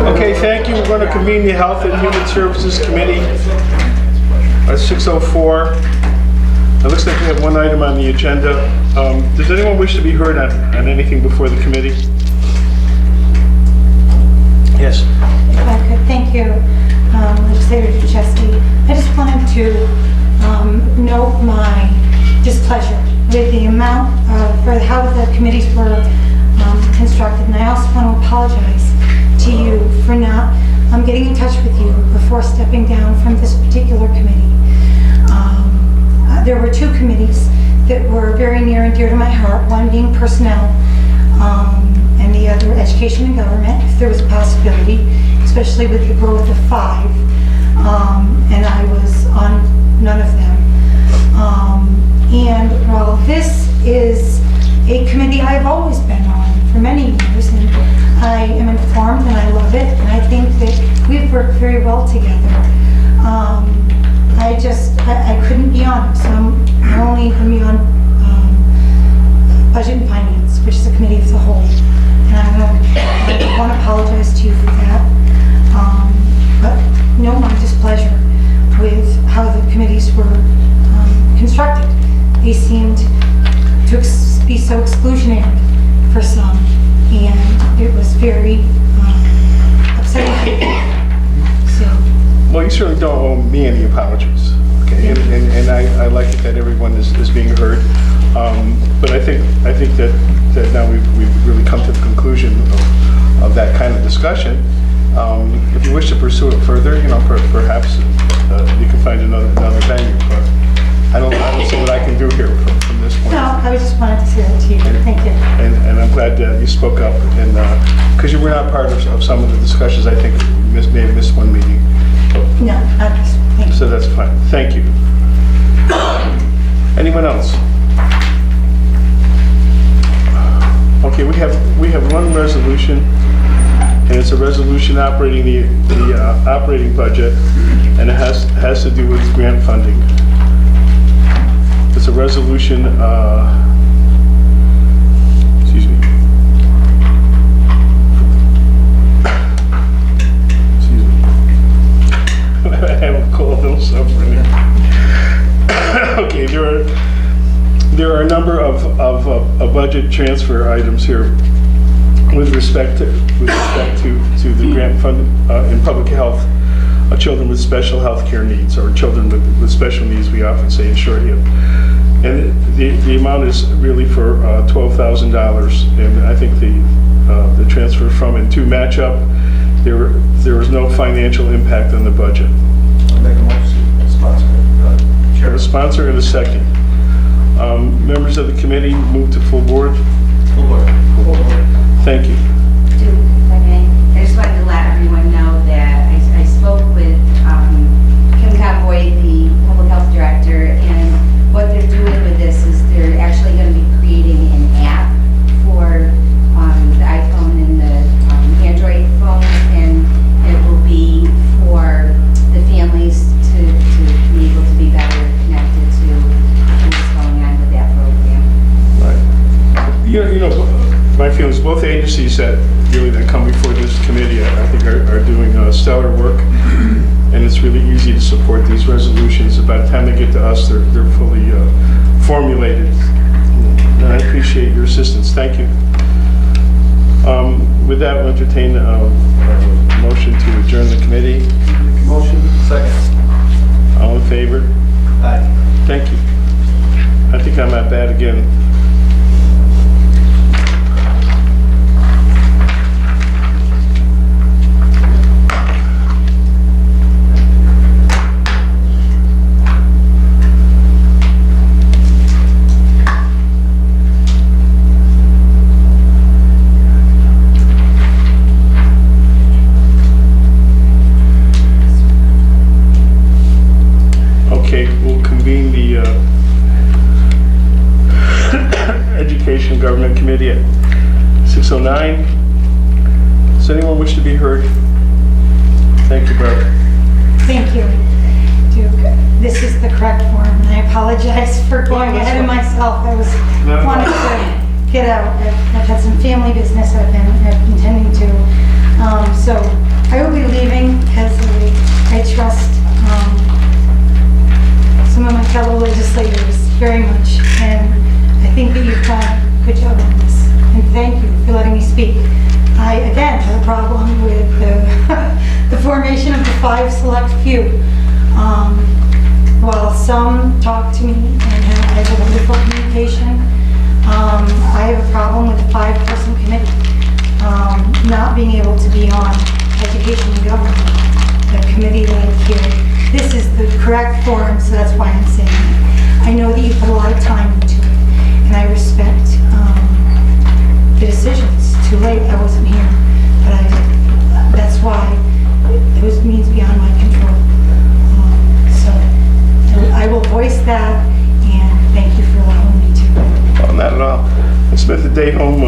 Okay, thank you. We're going to convene the Health and Human Services Committee at 6:04. It looks like we have one item on the agenda. Does anyone wish to be heard on anything before the committee? Yes. If I could, thank you, Legislator Duchesky. I just wanted to note my displeasure with the amount for how the committees were constructed, and I also want to apologize to you for not getting in touch with you before stepping down from this particular committee. There were two committees that were very near and dear to my heart, one being personnel and the other education and government, if there was a possibility, especially with the growth of 5, and I was on none of them. And while this is a committee I've always been on for many years, and I am informed and I love it, and I think that we've worked very well together. I couldn't be on it, so I'm only going to be on Budget and Finance, which is a committee of the whole. And I want to apologize to you for that. But no, my displeasure with how the committees were constructed. They seemed to be so exclusionary for some, and it was very upsetting. So. Well, you certainly don't owe me any apologies. Okay, and I like it that everyone is being heard. But I think that now we've really come to the conclusion of that kind of discussion. If you wish to pursue it further, perhaps you can find another venue. But I don't see what I can do here from this point. No, I just wanted to say that to you. Thank you. And I'm glad you spoke up, and because you were not part of some of the discussions. I think you may have missed one meeting. No, not this one. Thank you. So that's fine. Thank you. Anyone else? Okay, we have one resolution, and it's a resolution operating the operating budget, and it has to do with grant funding. It's a resolution. Excuse me. Excuse me. I have a cold. I'm suffering. Okay, there are a number of budget transfer items here with respect to the grant fund in public health, children with special health care needs, or children with special needs, we often say in shorthand. And the amount is really for $12,000, and I think the transfer from and to match up, there was no financial impact on the budget. I'll make a motion to sponsor. Chair, a sponsor and a second. Members of the committee, move to full board. Full board. Thank you. I just wanted to let everyone know that I spoke with Kim Convoy, the public health director, and what they're doing with this is they're actually going to be creating an app for the iPhone and the Android phones, and it will be for the families to be able to be better connected to what's going on with that program. Right. You know, my feelings, both agencies that come before this committee, I think are doing stellar work, and it's really easy to support these resolutions. By the time they get to us, they're fully formulated. And I appreciate your assistance. Thank you. With that, we'll entertain a motion to adjourn the committee. Motion. Second. All in favor? Aye. Thank you. I think I'm at bat again. Okay, we'll convene the Education and Government Committee at 6:09. Does anyone wish to be heard? Thank you, Barbara. Thank you, Duke. This is the correct form, and I apologize for going ahead of myself. I was wanting to get out. I've had some family business I've been intending to. So I will be leaving as I trust some of my fellow legislators very much. And I think that you've done a good job on this. And thank you for letting me speak. I, again, have a problem with the formation of the 5 select few. While some talk to me and I have a wonderful communication, I have a problem with the 5-person committee not being able to be on education and government, the committee led here. This is the correct forum, so that's why I'm saying it. I know that you put a lot of time into it, and I respect the decisions. Too late, I wasn't here, but that's why it was means beyond my control. So I will voice that, and thank you for allowing me to. Well, not at all. I spent the day home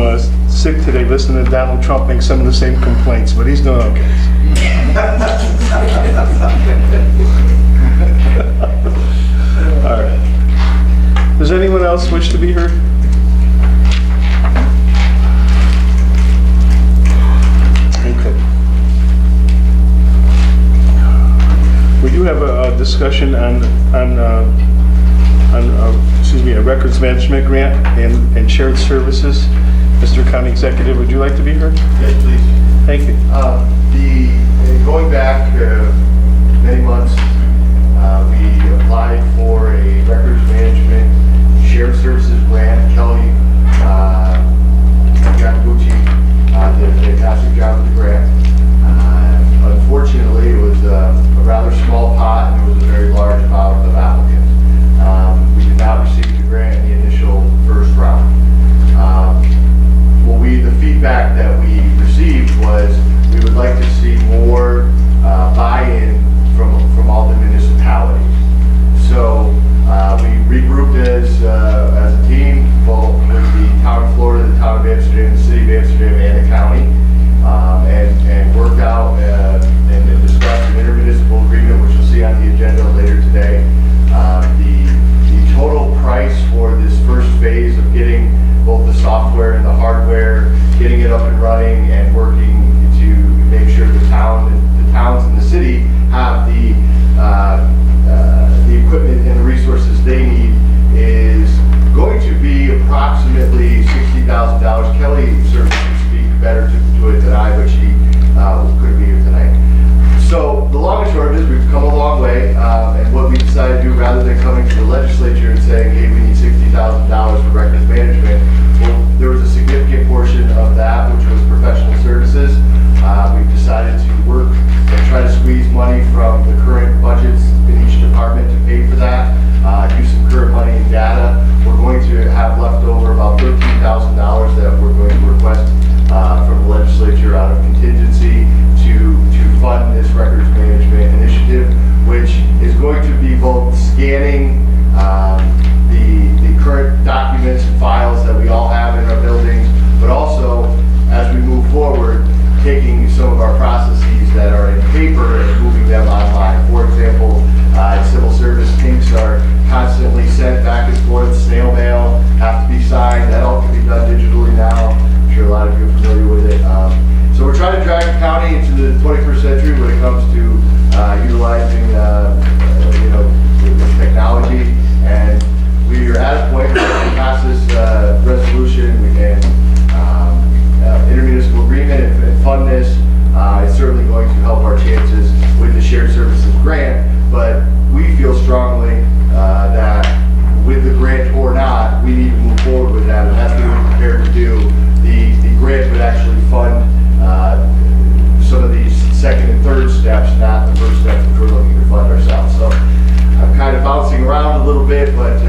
sick today listening to Donald Trump make some of the same complaints, but he's doing okay. All right. Does anyone else wish to be heard? Okay. We do have a discussion on a records management grant and shared services. Mr. County Executive, would you like to be heard? Yes, please. Thank you. Going back many months, we applied for a records management shared services grant. Kelly Yamaguchi did a fantastic job with the grant. Unfortunately, it was a rather small pot and there was a very large amount of applicants. We did not receive the grant in the initial first round. The feedback that we received was we would like to see more buy-in from all the municipalities. So we regrouped as a team, both with the town of Florida, the town of Amsterdam, the city of Amsterdam, and the county, and worked out and discussed an intermunicipal agreement, which you'll see on the agenda later today. The total price for this first phase of getting both the software and the hardware, getting it up and running and working to make sure the towns and the city have the equipment and the resources they need is going to be approximately $60,000. Kelly certainly can speak better to it than I, but she couldn't be here tonight. So the long and short of it is we've come a long way, and what we decided to do, rather than coming to the legislature and saying, hey, we need $60,000 for records management, well, there was a significant portion of that which was professional services. We've decided to work and try to squeeze money from the current budgets in each department to pay for that, use some current money in data. We're going to have left over about $13,000 that we're going to request from the legislature out of contingency to fund this records management initiative, which is going to be both scanning the current documents and files that we all have in our buildings, but also, as we move forward, taking some of our processes that are in paper and moving them online. For example, civil service inks are constantly sent back and forth, snail mail, have to be signed. That all can be done digitally now. I'm sure a lot of you are familiar with it. So we're trying to drag the county into the 21st century when it comes to utilizing this technology. And we are at a point where we can pass this resolution, we can intermunicipal agreement and fund this. It's certainly going to help our chances with the shared services grant, but we feel strongly that with the grant or not, we need to move forward with that, and that's what we're prepared to do. The grant would actually fund some of these second and third steps, not the first steps which we're looking to fund ourselves. So I'm kind of bouncing around a little bit, but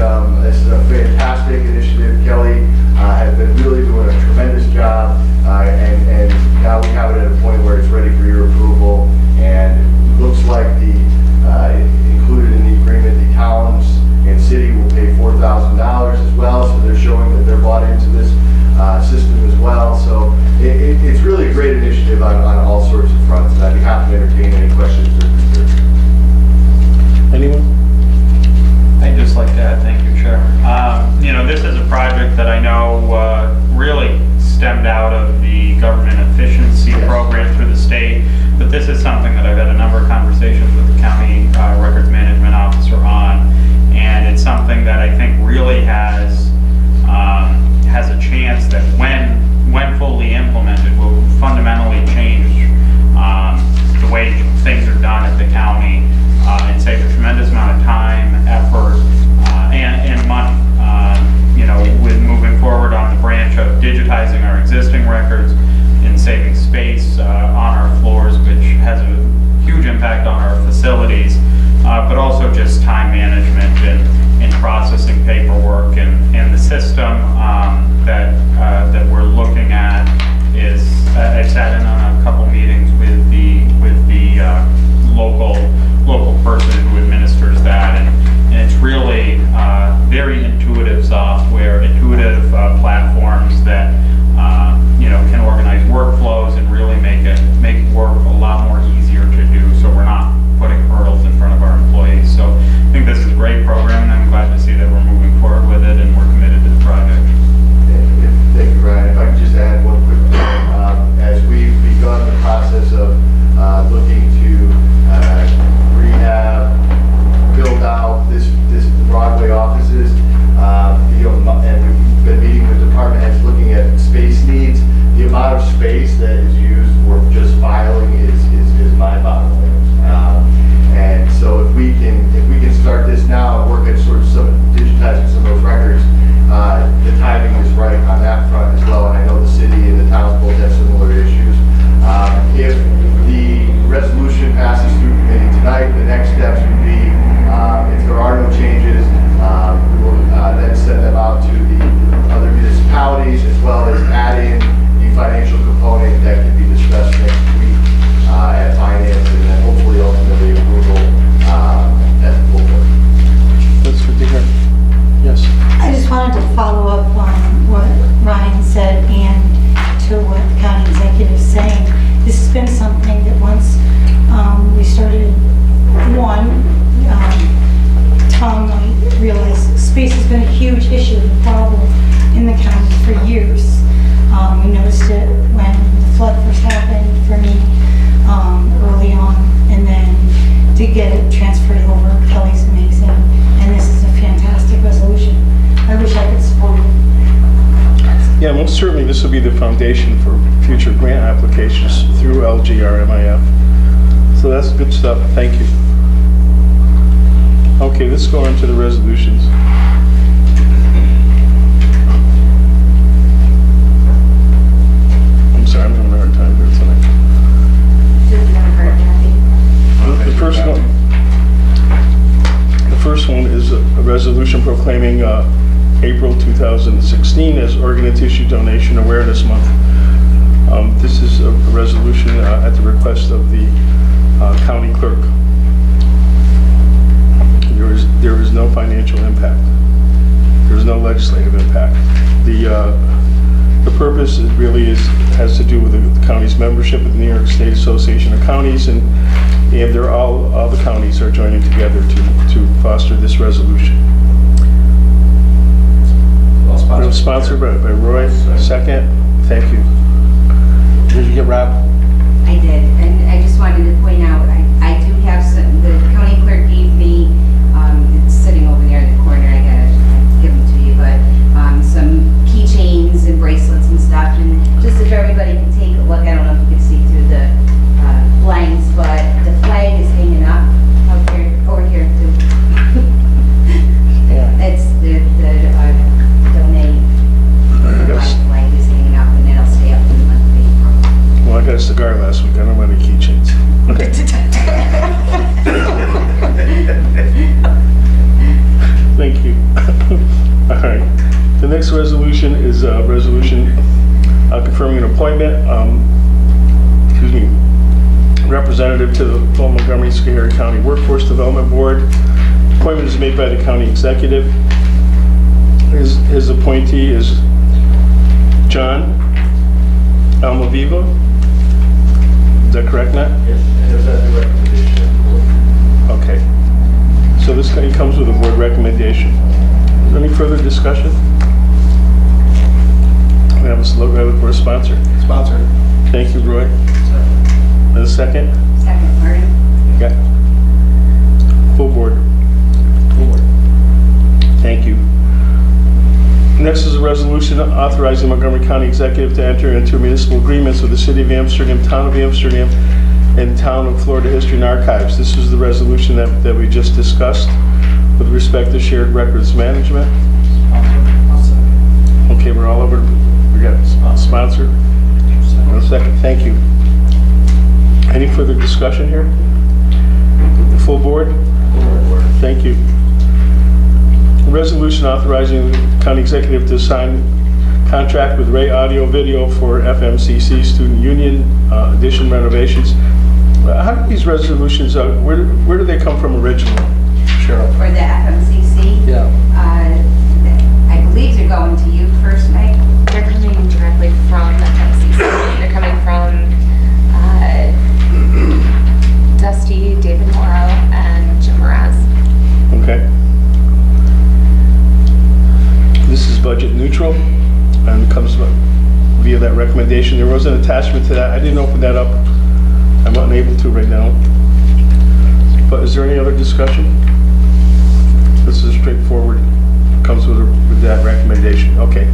this is a fantastic initiative. Kelly has been really doing a tremendous job, and now we have it at a point where it's ready for your approval, and it looks like included in the agreement, the towns and city will pay $4,000 as well, so they're showing that they're bought into this system as well. So it's really a great initiative on all sorts of fronts, and I'd be happy to entertain any questions or concerns. Anyone? I'd just like to add, thank you, Chair. This is a project that I know the government efficiency Yes. program through the state. But this is something that I've had a number of conversations with the county records management officer on, and it's something that I think really has a chance that when fully implemented will fundamentally change the way things are done at the county and save a tremendous amount of time, effort, and money. With moving forward on the branch of digitizing our existing records and saving space on our floors, which has a huge impact on our facilities, but also just time management and processing paperwork, and the system that we're looking at is, I've sat in on a couple meetings with the local person who administers that, and it's really very intuitive software, intuitive platforms that can organize workflows and really make work a lot more easier to do, so we're not putting hurdles in front of our employees. So I think this is a great program, and I'm glad to see that we're moving forward with it and we're committed to the project. Thank you, Ryan. If I could just add one quick thing. As we've begun the process of looking to rehab, build out this Broadway offices, and we've been meeting with department heads looking at space needs. The amount of space that is used for just filing is mind-boggling. And so if we can start this now and work at sort of digitizing some of those records, the timing is right on that front as well. And I know the city and the towns both have similar issues. If the resolution passes through committee tonight, the next steps would be, if there are no changes, we will then send them out to the other municipalities, as well as add in the financial component that can be discussed next week at finance, and then hopefully ultimately approval at the full board. That's good to hear. Yes. I just wanted to follow up on what Ryan said and to what the county executive is saying. This has been something that once we started, Tom realized space has been a huge issue and problem in the county for years. We noticed it when the flood first happened for me early on, and then to get it transferred over, Kelly's amazing, and this is a fantastic resolution. I wish I could support it. Yeah, most certainly this will be the foundation for future grant applications through LGRMIF. So that's good stuff. Thank you. Okay, let's go on to the resolutions. I'm sorry, I'm having a hard time here tonight. The first one is a resolution proclaiming April 2016 as Organ and Tissue Donation Awareness Month. This is a resolution at the request of the county clerk. There is no financial impact. There is no legislative impact. The purpose has to do with the county's membership of the New York State Association of Counties, and they're all the counties are joining together to foster this resolution. Sponsored by Roy. Second. Thank you. Did you get Rob? I did, and I just wanted to point out, I do have some, the county clerk gave me, it's sitting over there in the corner, I gotta give them to you, but some keychains and bracelets and stuff, and just if everybody can take a look, I don't know if you can see through the blinds, but the flag is hanging up out here, over here too. Yeah. It's the donate flag is hanging up, and it'll stay up in the month of April. Well, I got a cigar last week. I don't want any keychains. Okay. Thank you. All right. The next resolution is a resolution confirming an appointment, representative to the Montgomery Schoharie County Workforce Development Board. Appointment is made by the county executive. His appointee is John Almaviva. Is that correct, Nat? Yes, and is that the recommendation? Okay. So this guy comes with a board recommendation. Is there any further discussion? We have a look for a sponsor. Sponsored. Thank you, Roy. And a second? Second, Martin. Yeah. Full board. Thank you. Next is a resolution authorizing Montgomery County Executive to enter into municipal agreements with the City of Amsterdam, Town of Amsterdam, and Town of Florida History and Archives. This is the resolution that we just discussed with respect to shared records management. Okay, we're all over. We got sponsored. And a second. Thank you. Any further discussion here? The full board? Thank you. A resolution authorizing the county executive to sign contract with Ray Audio Video for FMCC Student Union addition renovations. How do these resolutions, where do they come from originally, Cheryl? For the FMCC. Yeah. I believe they're going to you first, Mike. They're coming directly from the FMCC. They're coming from Dusty, David Morrow, and Jim Mraz. Okay. This is budget neutral and comes via that recommendation. There was an attachment to that. I didn't open that up. I'm unable to right now. But is there any other discussion? This is straightforward. Comes with that recommendation. Okay.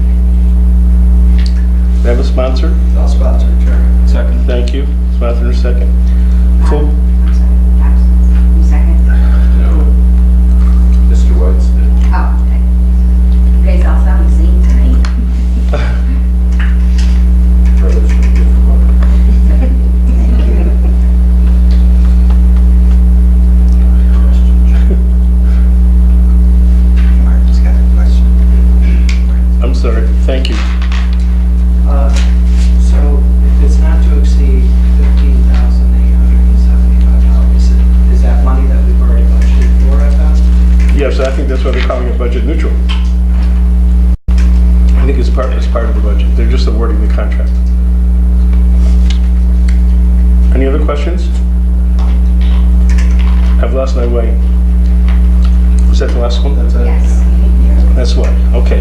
Do I have a sponsor? I'll sponsor, Chairman. Second. Thank you. Sponsor in a second. Full. I'm sorry, absence. You second? No. Mr. Woods? Oh, okay. You guys all sound the same tonight. Brothers from a different mother. Martin's got a question. I'm sorry. Thank you. So if it's not to exceed $15,875, is that money that we've already budgeted for at that? Yes, I think that's why they're calling it budget neutral. I think it's part of the budget. They're just awarding the contract. Any other questions? I've lost my way. Was that the last one? That's it. Yes. That's what? Okay.